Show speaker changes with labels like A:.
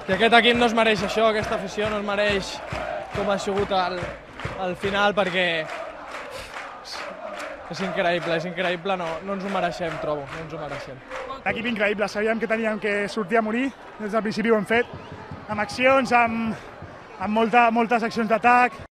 A: que aquest equip no es mereix això, aquesta afició no es mereix com ha sigut al final, perquè és increïble, no ens ho mereixem, trobo, no ens ho mereixem.
B: L'equip increïble, sabíem que teníem que sortir a morir, des del principi ho hem fet, amb accions, amb moltes accions d'atac.